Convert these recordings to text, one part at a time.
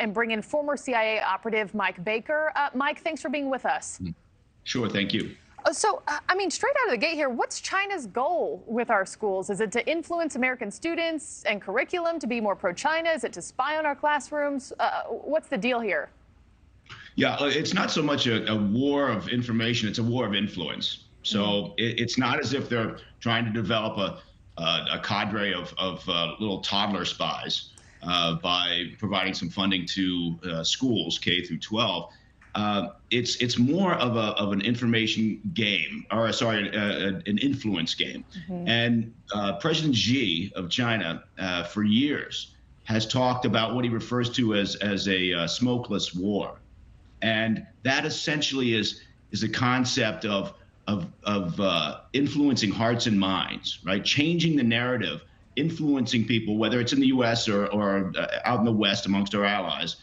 and bring in former CIA operative Mike Baker. Mike, thanks for being with us. Sure, thank you. I mean, straight out of the gate here, what's China's goal with our schools? Is it to influence American students and curriculum to be more pro-China? Is it to spy on our classrooms? What's the deal here? Yeah, it's not so much a war of information, it's a war of influence. So it's not as if they're trying to develop a cadre of little toddler spies by providing some funding to schools, K through 12. It's more of an information game, or sorry, an influence game. And President Xi of China, for years, has talked about what he refers to as a smokeless war, and that essentially is a concept of influencing hearts and minds, right? Changing the narrative, influencing people, whether it's in the U.S. or out in the West amongst our allies,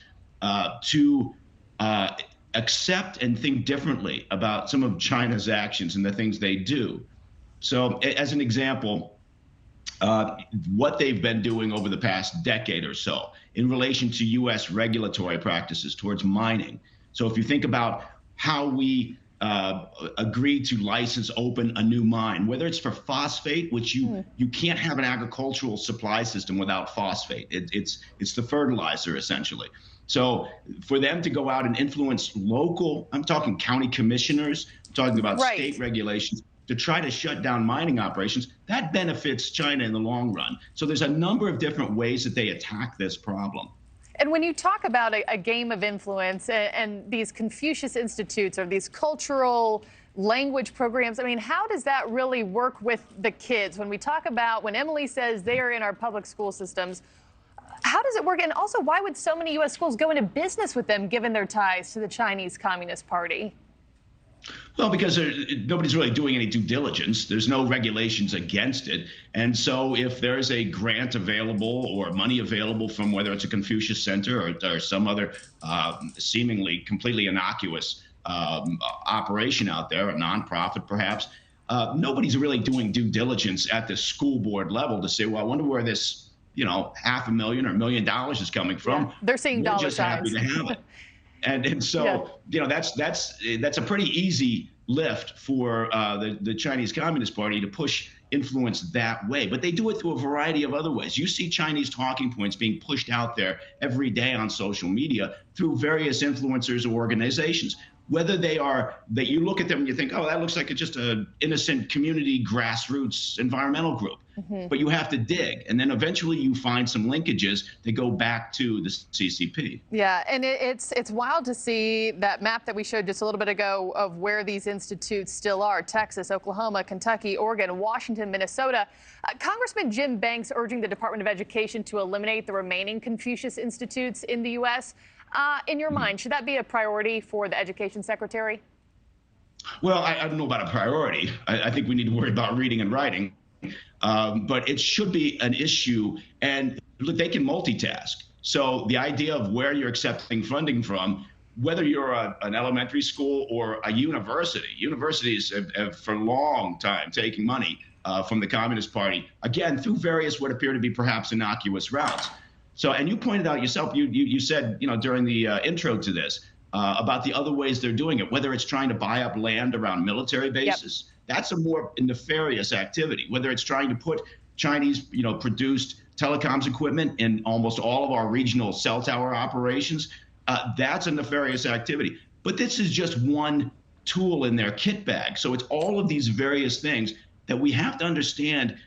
to accept and think differently about some of China's actions and the things they do. So as an example, what they've been doing over the past decade or so in relation to U.S. regulatory practices towards mining. So if you think about how we agreed to license open a new mine, whether it's for phosphate, which you can't have an agricultural supply system without phosphate. It's the fertilizer, essentially. So for them to go out and influence local, I'm talking county commissioners, I'm talking about state regulations, to try to shut down mining operations, that benefits China in the long run. So there's a number of different ways that they attack this problem. And when you talk about a game of influence and these Confucius Institutes or these cultural language programs, I mean, how does that really work with the kids? When we talk about, when Emily says they are in our public school systems, how does it work? And also, why would so many U.S. schools go into business with them, given their ties to the Chinese Communist Party? Well, because nobody's really doing any due diligence. There's no regulations against it. And so if there's a grant available or money available from whether it's a Confucius Center or some other seemingly completely innocuous operation out there, a nonprofit perhaps, nobody's really doing due diligence at the school board level to say, well, I wonder where this, $500,000 or $1 million is coming from. Yeah, they're seeing dollar signs. Just happy to have it. And so, that's a pretty easy lift for the Chinese Communist Party to push influence that way. But they do it through a variety of other ways. You see Chinese talking points being pushed out there every day on social media through various influencers or organizations. Whether they are, that you look at them and you think, oh, that looks like just an innocent community grassroots environmental group. But you have to dig. And then eventually you find some linkages that go back to the CCP. Yeah, and it's wild to see that map that we showed just a little bit ago of where these institutes still are: Texas, Oklahoma, Kentucky, Oregon, Washington, Minnesota. Congressman Jim Banks urging the Department of Education to eliminate the remaining Confucius Institutes in the U.S. In your mind, should that be a priority for the Education Secretary? Well, I don't know about a priority. I think we need to worry about reading and writing. But it should be an issue, and look, they can multitask. So the idea of where you're accepting funding from, whether you're an elementary school or a university, universities have for a long time taken money from the Communist Party, again, through various what appear to be perhaps innocuous routes. So, and you pointed out yourself, you said, during the intro to this, about the other ways they're doing it, whether it's trying to buy up land around military bases. That's a more nefarious activity, whether it's trying to put Chinese, produced telecoms equipment in almost all of our regional cell tower operations. That's a nefarious activity. But this is just one tool in their kit bag. So it's all of these various things that we have to understand.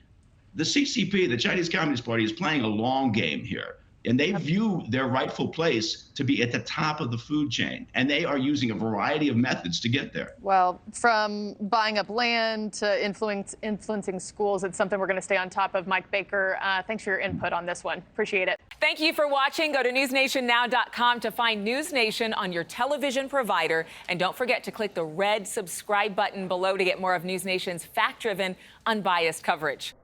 The CCP, the Chinese Communist Party, is playing a long game here. And they view their rightful place to be at the top of the food chain. And they are using a variety of methods to get there. Well, from buying up land to influencing schools, it's something we're going to stay on top of. Mike Baker, thanks for your input on this one. Appreciate it. Thank you for watching. Go to newsnationnow.com to find NewsNation on your television provider. And don't forget to click the red subscribe button below to get more of NewsNation's fact-driven, unbiased coverage.